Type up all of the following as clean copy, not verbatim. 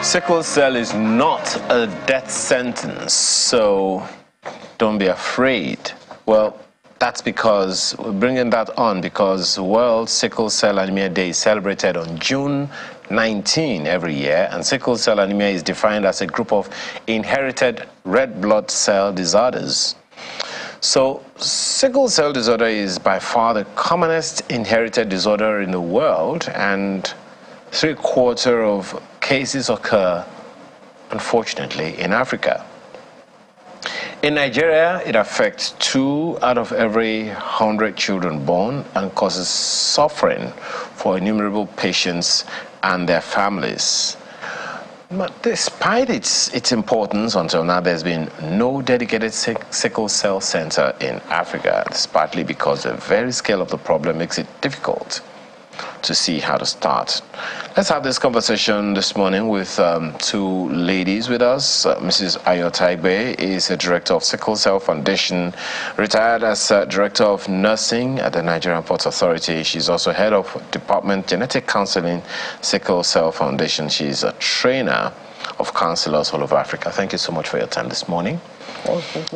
Sickle cell is not a death sentence, so don't be afraid. Well, that's because we're bringing that on because World Sickle Cell Anemia Day is celebrated on June 19 every year, and sickle cell anemia is defined as a group of inherited red blood cell disorders. So, sickle cell disorder is by far the commonest inherited disorder in the world, and 3/4 of cases occur, unfortunately, in Africa. In Nigeria, it affects 2 out of every 100 children born and causes suffering for innumerable patients and their families. But despite its importance, until now, there's been no dedicated sickle cell center in Africa. It's partly because the very scale of the problem makes it difficult to see how to start. Let's have this conversation this morning with 2 ladies with us. Mrs. Ayota Igbe is a director of Sickle Cell Foundation, retired as director of nursing at the Nigerian Ports Authority. She's also head of Department Genetic Counseling, Sickle Cell Foundation. She's a trainer of counselors all over Africa. Thank you so much for your time this morning.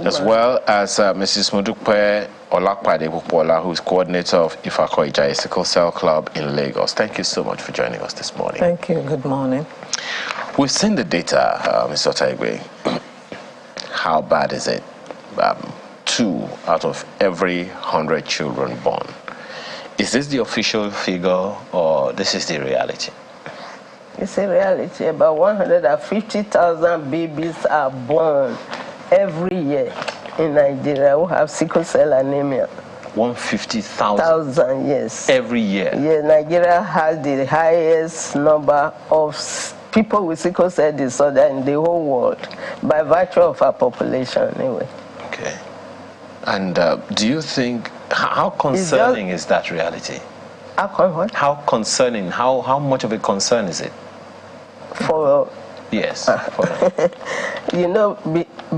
As well as Mrs. Modukwe Olakpade-Pupola, who is coordinator of Ifako-Ijaye Sickle Cell Club in Lagos. Thank you so much for joining us this morning. Thank you. Good morning. We've seen the data, Mr. Otaigwe. How bad is it? 2 out of every 100 children born. Is this the official figure, or this is the reality? It's a reality. About 150,000 babies are born every year in Nigeria who have sickle cell anemia. 150,000? Yes. Every year? Yeah, Nigeria has the highest number of people with sickle cell disorder in the whole world by virtue of our population anyway. Okay. And do you think, how concerning is that reality? How concerning, how much of a concern is it? For yes. You know,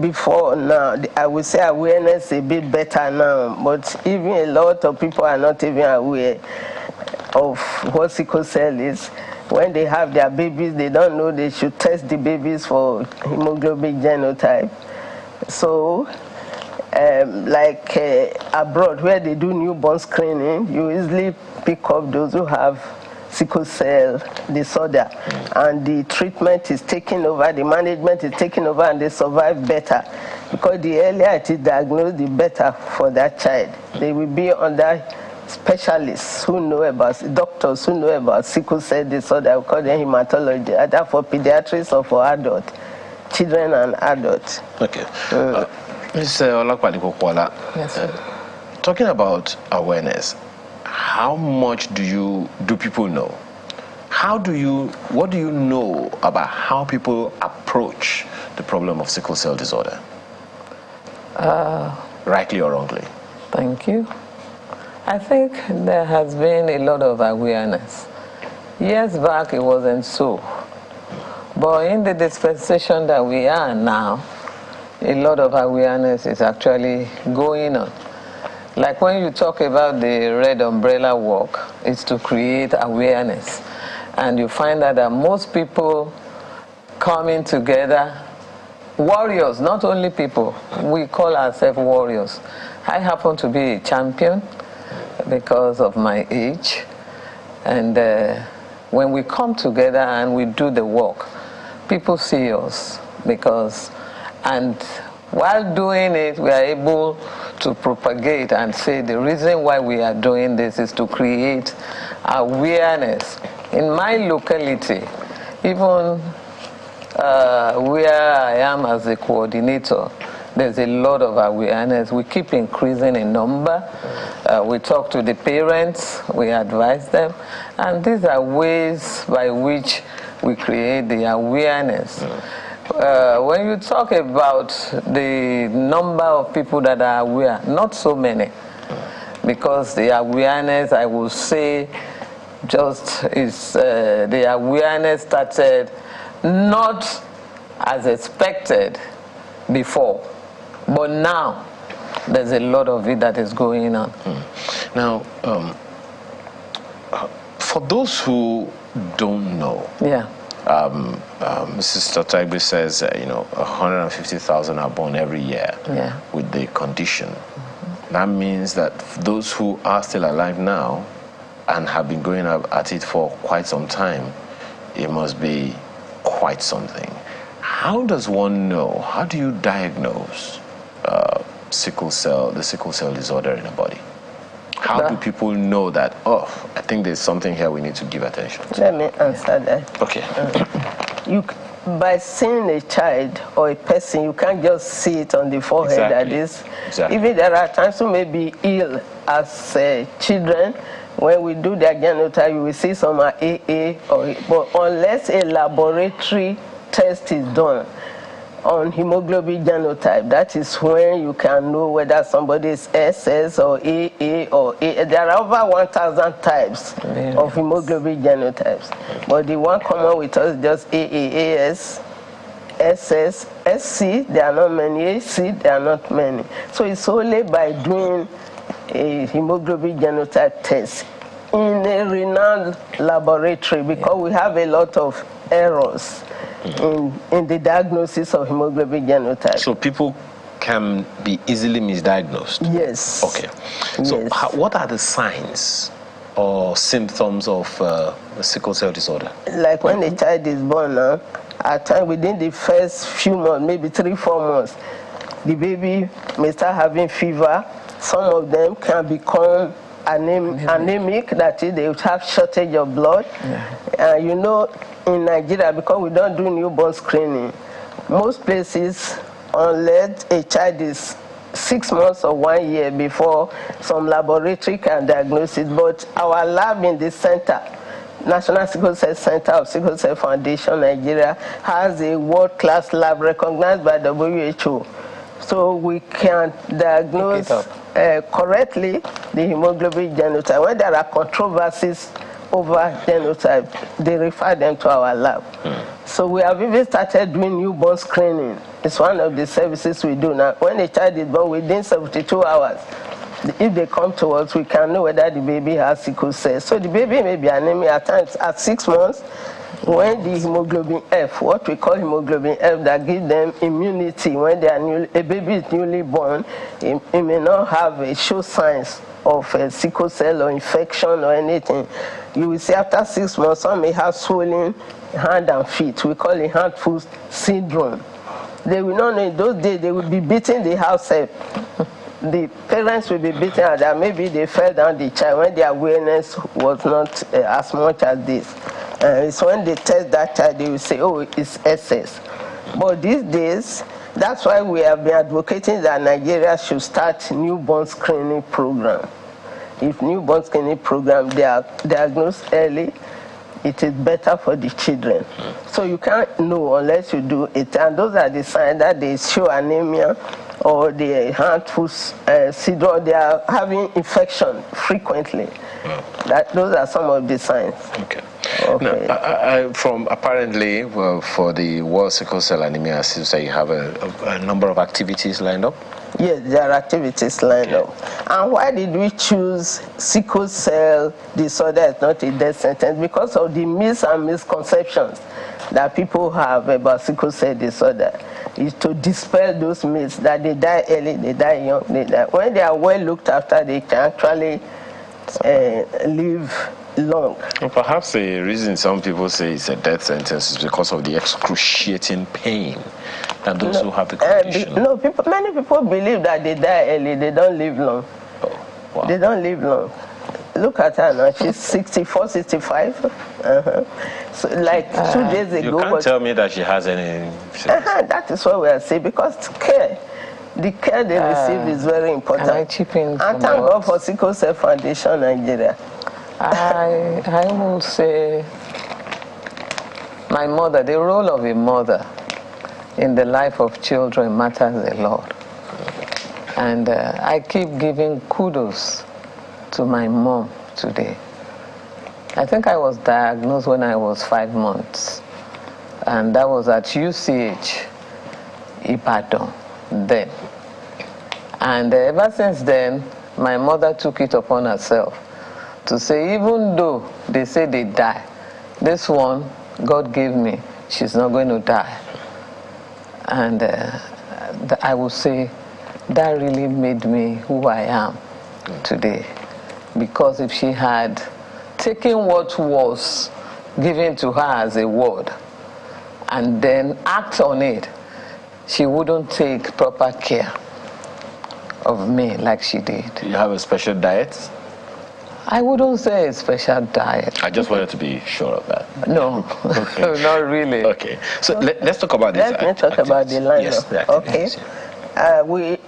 before now, I would say awareness is a bit better now, but even a lot of people are not even aware of what sickle cell is. When they have their babies, they don't know they should test the babies for hemoglobin genotype. So, abroad, where they do newborn screening, you easily pick up those who have sickle cell disorder, and the treatment is taken over, the management is taken over, and they survive better, because the earlier it is diagnosed, the better for that child. They will be under specialists who know about, doctors who know about sickle cell disorder. We call them hematology, either for pediatrics or for adult, children and adults. Okay. Mr. Olakpade-Pupola, yes, sir. Talking about awareness, how much do people know? What do you know about how people approach the problem of sickle cell disorder? Rightly or wrongly? Thank you. I think there has been a lot of awareness. Years back it wasn't so. But in the dispensation that we are now, a lot of awareness is actually going on. Like when you talk about the Red Umbrella Walk, it's to create awareness. And you find that most people coming together, warriors, not only people, we call ourselves warriors. I happen to be a champion because of my age. And when we come together and we do the work, people see us and while doing it, we are able to propagate and say the reason why we are doing this is to create awareness. In my locality, even where I am as a coordinator, there's a lot of awareness. We keep increasing in number. We talk to the parents, we advise them, and these are ways by which we create the awareness. When you talk about the number of people that are aware, not so many, because the awareness, I will say, just is the awareness started not as expected before, but now there's a lot of it that is going on. Now, for those who don't know, Mrs. Totagbe says, 150,000 are born every year with the condition. That means that those who are still alive now and have been going at it for quite some time, it must be quite something. How does one know? How do you diagnose the sickle cell disorder in the body? How do people know that, I think there's something here we need to give attention to? Let me answer that. Okay. By seeing a child or a person, you can't just see it on the forehead. That is, even there are times who may be ill as children. When we do their genotype, you will see some are AA, but unless a laboratory test is done on hemoglobin genotype, that is when you can know whether somebody is SS or AA or A. There are over 1,000 types of hemoglobin genotypes, but the one common with us is just AA, AS, SS, SC. There are not many. AC, there are not many. So it's only by doing a hemoglobin genotype test in a renowned laboratory, because we have a lot of errors in the diagnosis of hemoglobin genotype. So people can be easily misdiagnosed? Yes. Okay. So what are the signs or symptoms of the sickle cell disorder? Like when a child is born, at times within the first few months, maybe 3-4 months, the baby may start having fever. Some of them can become anemic, that is, they have shortage of blood. In Nigeria, because we don't do newborn screening, most places, unless a child is 6 months or 1 year before some laboratory can diagnose it. But our lab in this center, National Sickle Cell Center of Sickle Cell Foundation Nigeria, has a world-class lab recognized by WHO. So we can diagnose correctly the hemoglobin genotype. When there are controversies over genotype, they refer them to our lab. So we have even started doing newborn screening. It's one of the services we do now. When a child is born, within 72 hours, if they come to us, we can know whether the baby has sickle cell. So the baby may be anemic at times. At 6 months, when the hemoglobin F, what we call hemoglobin F, that gives them immunity when they are a baby is newly born, it may not have show signs of sickle cell or infection or anything. You will see after 6 months, some may have swollen hand and feet. We call it hand-foot syndrome. They will not know in those days, they will be beating the house up. The parents will be beating at that. Maybe they fell down the child when the awareness was not as much as this. It's when they test that child, they will say, it's SS. But these days, that's why we have been advocating that Nigeria should start newborn screening program. If newborn screening program, they are diagnosed early, it is better for the children. So you can't know unless you do it. And those are the signs that they show anemia or the hand-foot syndrome. They are having infection frequently. Those are some of the signs. Okay. Now, from apparently, for the World Sickle Cell Anemia, as you say, you have a number of activities lined up? Yes, there are activities lined up. And why did we choose sickle cell disorder as not a death sentence? Because of the myths and misconceptions that people have about sickle cell disorder. Is to dispel those myths that they die early, they die young, they die. When they are well looked after, they can actually live long. Well, perhaps the reason some people say it's a death sentence is because of the excruciating pain that those who have the condition. Many people believe that they die early, they don't live long. Wow. They don't live long. Look at her now, she's 64, 65. So like 2 days ago. You can't tell me that she has any... That is what we are saying, because the care they receive is very important. Can I chip in? And thank God for Sickle Cell Foundation Nigeria. I will say my mother, the role of a mother in the life of children matters a lot. And I keep giving kudos to my mom today. I think I was diagnosed when I was 5 months. And that was at UCH, Ibadan, then. And ever since then, my mother took it upon herself to say, even though they say they die, this one God gave me, she's not going to die. And I would say that really made me who I am today. Because if she had taken what was given to her as a word and then act on it, she wouldn't take proper care of me like she did. Do you have a special diet? I wouldn't say a special diet. I just wanted to be sure of that. No, Okay. not really. Okay, so let's talk about this. Let me talk about the lineup. Yes, the okay. activities, yeah.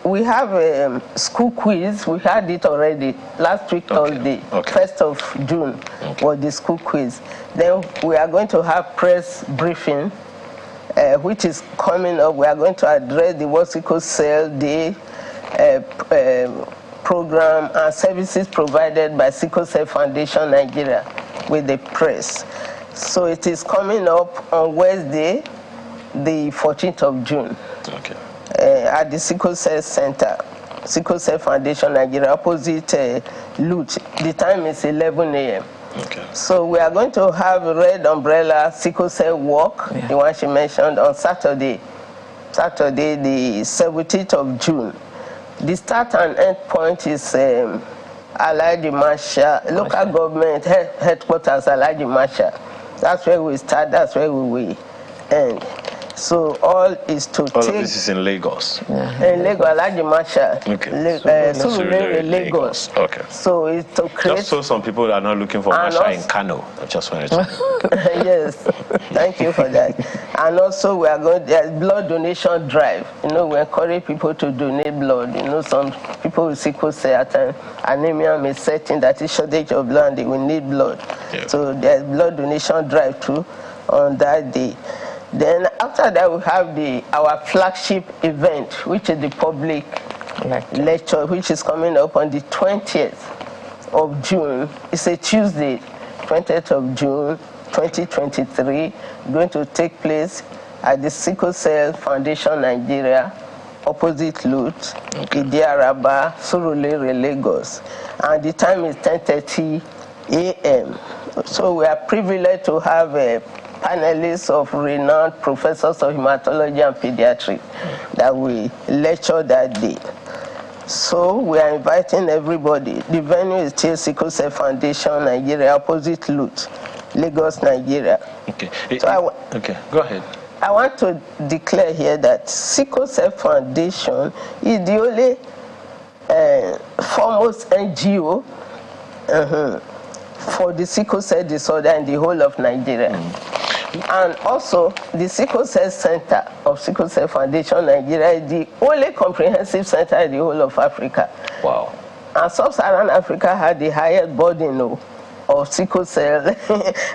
We have a school quiz. We had it already last week, Thursday, 1st of June, was the school quiz. Then we are going to have press briefing, which is coming up. We are going to address the World Sickle Cell Day program and services provided by Sickle Cell Foundation Nigeria with the press. So it is coming up on Wednesday, the 14th of June. Okay. At the Sickle Cell Center, Sickle Cell Foundation Nigeria, opposite Lute. The time is 11 a.m. Okay. So we are going to have a Red Umbrella Sickle Cell Walk, the one she mentioned, on Saturday, the 17th of June. The start and end point is Alhaji Masha, local government headquarters, Alhaji Masha. That's where we start, that's where we will end. So all is to take... All of this is in Lagos? In Lagos, Alhaji Masha. Okay. Surulere, Lagos. Okay. So it's to create... Just so some people are not looking for Masha in Kano. I just wanted to... Yes, thank you for that. And also we are going, there's blood donation drive. You know, we encourage people to donate blood. You know, some people with sickle cell at times, anemia may set in, that is shortage of blood, and they will need blood. Yeah. So there's blood donation drive too on that day. Then after that we have our flagship event, which is the public lecture, which is coming up on the 20th of June. It's a Tuesday, 20th of June, 2023, going to take place at the Sickle Cell Foundation Nigeria, opposite Lute, Idiaraba, Surulere, Lagos. And the time is 10:30 a.m. So we are privileged to have panelists of renowned professors of hematology and pediatrics that we lecture that day. So we are inviting everybody. The venue is still Sickle Cell Foundation Nigeria, opposite Lute, Lagos, Nigeria. Okay. So okay, go ahead. I want to declare here that Sickle Cell Foundation is the only foremost NGO for the sickle cell disorder in the whole of Nigeria. And also, the Sickle Cell Center of Sickle Cell Foundation Nigeria is the only comprehensive center in the whole of Africa. Wow. And Sub-Saharan Africa had the highest burden of sickle cell.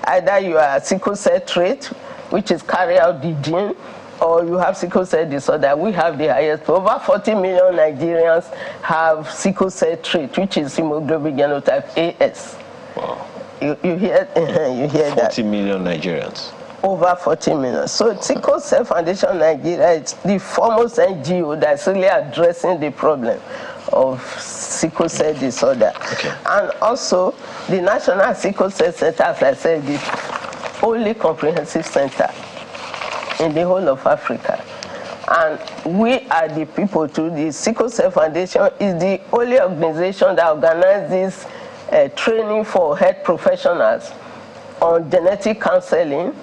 Either you are sickle cell trait, which is carry out the gene, or you have sickle cell disorder. We have the highest. Over 40 million Nigerians have sickle cell trait, which is hemoglobin genotype AS. Wow. You hear that? 40 million Nigerians. Over 40 million. So Sickle Cell Foundation Nigeria is the foremost NGO that's really addressing the problem of sickle cell disorder. Okay. And also, the National Sickle Cell Center, as I said, is the only comprehensive center in the whole of Africa. And we are the people too. The Sickle Cell Foundation is the only organization that organizes training for health professionals on genetic counseling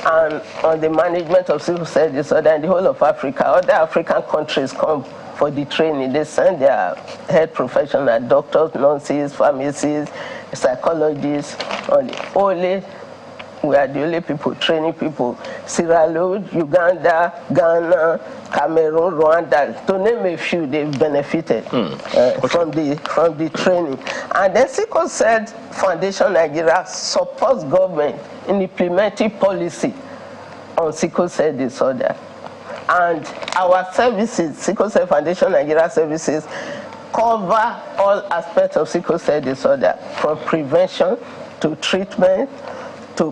and on the management of sickle cell disorder in the whole of Africa. Other African countries come for the training. They send their health professionals, doctors, nurses, pharmacists, psychologists. We are the only people training people. Sierra Leone, Uganda, Ghana, Cameroon, Rwanda, to name a few, they've benefited from the training. And the Sickle Cell Foundation Nigeria supports government in implementing policy on sickle cell disorder. And our services, Sickle Cell Foundation Nigeria services, cover all aspects of sickle cell disorder, from prevention to treatment to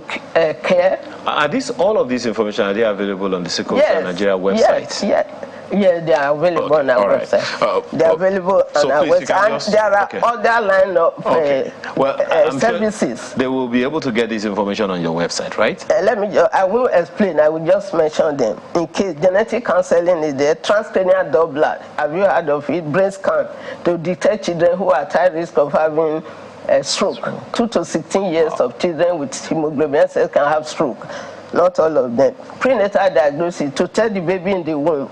care. Are all of this information, are they available on the Sickle Cell Nigeria website? Yes. Yeah, they are available on our website. They are available on our website. And there are other line of services. Sure they will be able to get this information on your website, right? I will explain. I will just mention them. In case genetic counseling is there, transcranial doppler. Have you heard of it? Brain scan to detect children who are at high risk of having a stroke. 2 to 16 years of children with hemoglobin cells can have stroke. Not all of them. Prenatal diagnosis to tell the baby in the womb.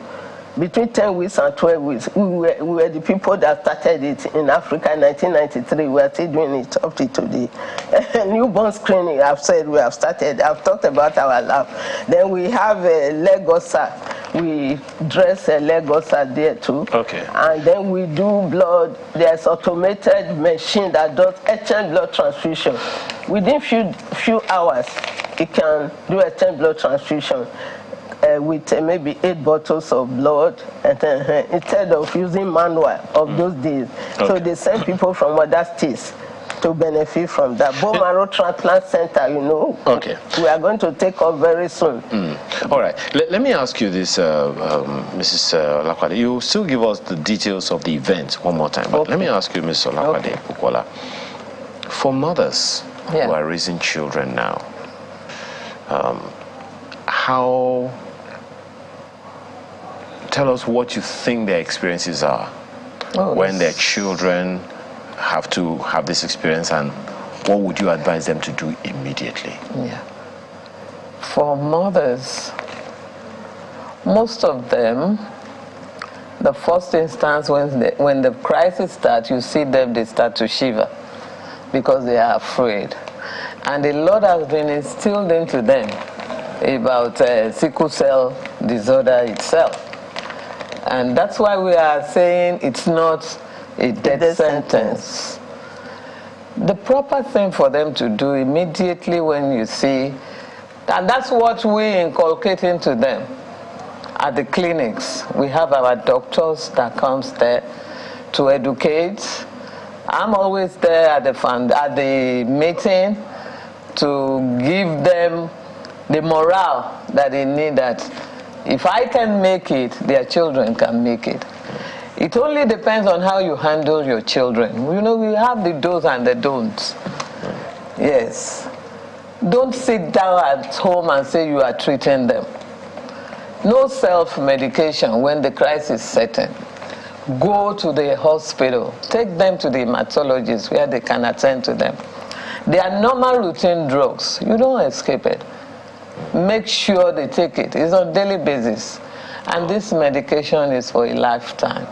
Between 10 weeks and 12 weeks, we were the people that started it in Africa in 1993. We are still doing it up to today. Newborn screening, I've said we have started. I've talked about our lab. Then we have a Legosa. We dress a Legosa there too. Okay. And then we do blood. There's automated machine that does HN blood transfusion. Within few hours, it can do HN blood transfusion. With maybe 8 bottles of blood, and instead of using manual of those days. Okay. So they send people from other states to benefit from that. Bone marrow transplant center, you know. Okay. We are going to take off very soon. All right. Let me ask you this, Mrs. Olakwade. You still give us the details of the event one more time. But let me ask you, Mrs. Olakwade Bukola, for mothers who are raising children now, tell us what you think their experiences are when their children have to have this experience, and what would you advise them to do immediately? Yeah. For mothers, most of them, the first instance when the crisis starts, you see them, they start to shiver because they are afraid. And a lot has been instilled into them about sickle cell disorder itself. And that's why we are saying it's not a death sentence. The proper thing for them to do immediately when you see, and that's what we inculcate into them at the clinics. We have our doctors that comes there to educate. I'm always there at the meeting to give them the morale that they need, that if I can make it, their children can make it. It only depends on how you handle your children. You know, we have the do's and the don'ts. Yes. Don't sit down at home and say you are treating them. No self-medication when the crisis is setting. Go to the hospital. Take them to the hematologist where they can attend to them. They are normal routine drugs. You don't escape it. Make sure they take it. It's on a daily basis. And this medication is for a lifetime.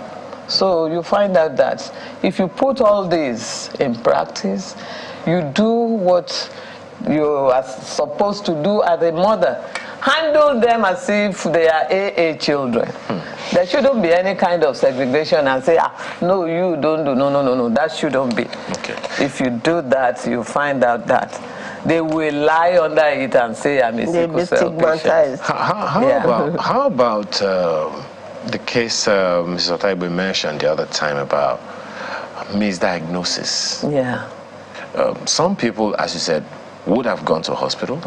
So you find out that if you put all these in practice, you do what you are supposed to do as a mother. Handle them as if they are AA children. There shouldn't be any kind of segregation and say, no, you don't do. No. That shouldn't be. Okay. If you do that, you find out that they will lie under it and say, I'm a sickle cell patient. How about the case Mrs. Otaibo mentioned the other time about misdiagnosis? Yeah. Some people, as you said, would have gone to hospital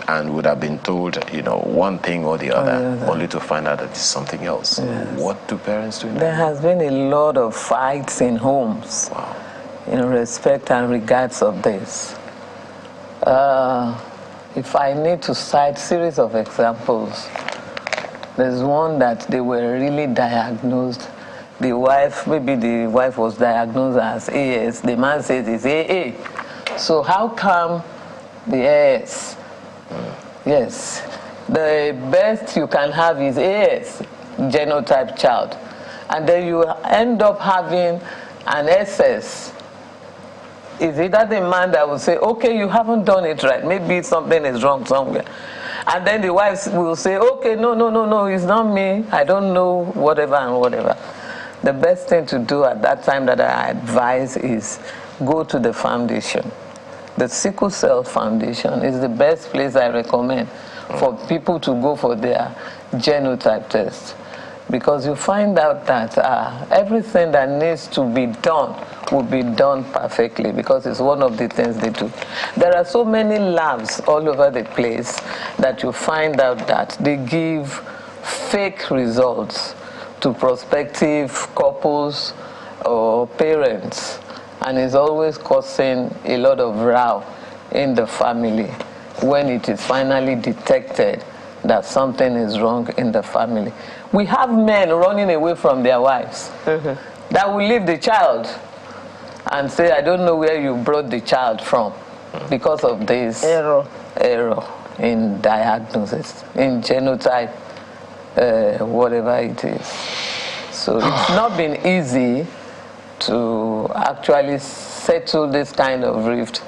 and would have been told, you know, one thing or the other, only to find out that it's something else. Yes. What do parents do now? There has been a lot of fights in homes in respect and regards of this. If I need to cite a series of examples, there's one that they were really diagnosed. The wife, maybe the wife was diagnosed as AS. The man says it's AA. So how come the AS? Yes. The best you can have is AS, genotype child. And then you end up having an SS. Is it that the man that will say, okay, you haven't done it right. Maybe something is wrong somewhere. And then the wife will say, okay, no, it's not me. I don't know, whatever and whatever. The best thing to do at that time that I advise is go to the foundation. The Sickle Cell Foundation is the best place I recommend for people to go for their genotype test. Because you find out that everything that needs to be done will be done perfectly, because it's one of the things they do. There are so many labs all over the place that you find out that they give fake results. to prospective couples or parents, and is always causing a lot of row in the family when it is finally detected that something is wrong in the family. We have men running away from their wives that will leave the child and say, I don't know where you brought the child from because of this error in diagnosis, in genotype, whatever it is. So it's not been easy to actually settle this kind of rift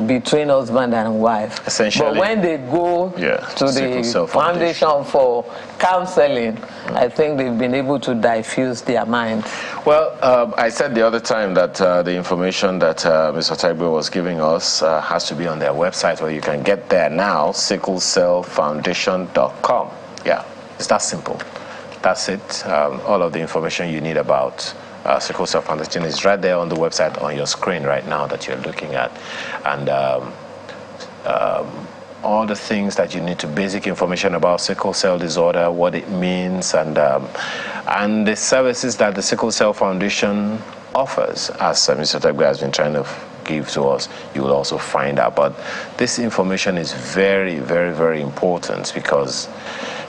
between husband and wife. Essentially. But when they go to the Foundation for Counseling, I think they've been able to diffuse their minds. Well, I said the other time that the information that Mr. Taigbe was giving us has to be on their website, where you can get there now, sicklecellfoundation.com. Yeah, it's that simple. That's it. All of the information you need about Sickle Cell Foundation is right there on the website on your screen right now that you're looking at. And all the things that you need to, basic information about sickle cell disorder, what it means, and the services that the Sickle Cell Foundation offers, as Mr. Taigbe has been trying to give to us, you will also find out. But this information is very, very, very important because,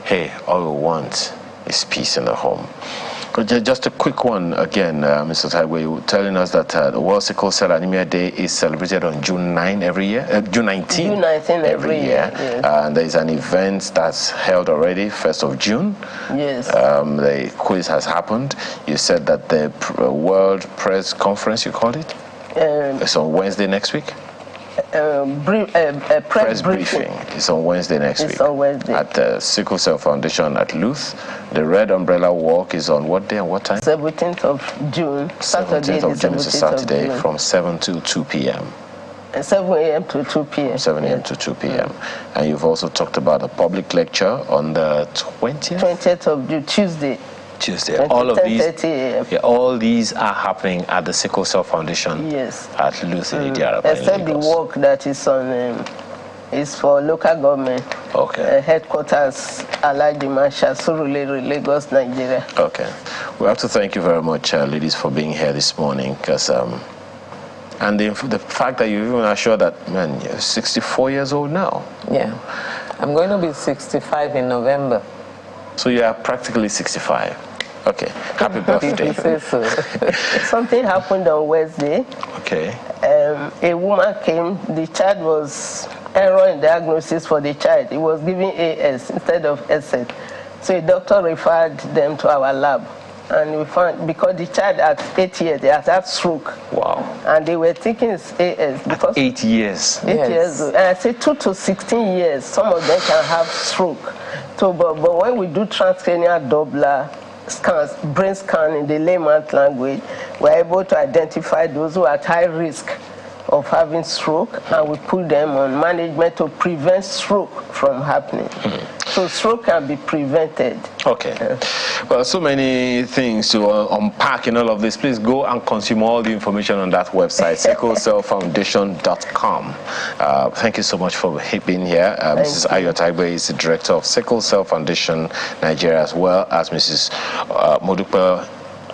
hey, all we want is peace in the home. Just a quick one again, Mr. Taigbe, you were telling us that the World Sickle Cell Anemia Day is celebrated on June 9 every year, June 19 every year. Yes. And there is an event that's held already, 1st of June. Yes. The quiz has happened. You said that the World Press Conference, you called it? It's on Wednesday next week? Press briefing is on Wednesday next week. On Wednesday. At the Sickle Cell Foundation at Luth. The Red Umbrella Walk is on what day and what time? 17th of June. 17th of June is a Saturday from 7 to 2 p.m. 7 a.m. to 2 p.m. 7 a.m. to 2 p.m. And you've also talked about a public lecture on the 20th? 20th of June, Tuesday. All of these are happening at the Sickle Cell Foundation at Luth in Idiaraba. Except the work that is on is for local government. Okay. Headquarters, Allied Dementia, Surulere, Lagos, Nigeria. Okay. We have to thank you very much, ladies, for being here this morning. Because and the fact that you even are sure that, man, you're 64 years old now. Yeah. I'm going to be 65 in November. So you are practically 65. Okay. Happy birthday. Something happened on Wednesday. Okay. A woman came, the child was error in diagnosis for the child. It was giving AS instead of SS. So a doctor referred them to our lab. And we found, because the child at 8 years, they had had stroke. Wow. And they were thinking it's AS. Because 8 years? 8 years. And I say 2 to 16 years, some of them can have stroke. So, but when we do transcranial Doppler scans, brain scan in the layman's language, we're able to identify those who are at high risk of having stroke, and we put them on management to prevent stroke from happening. So stroke can be prevented. Okay. Well, so many things to unpack in all of this. Please go and consume all the information on that website, sicklecellfoundation.com. Thank you so much for being here. Mrs. Ayo Taigbe is the director of Sickle Cell Foundation Nigeria, as well as Mrs. Modupe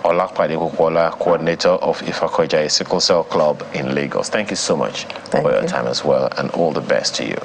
Olakpade Kukwala, coordinator of Ifakoja Sickle Cell Club in Lagos. Thank you so much for your time as well, and all the best to you.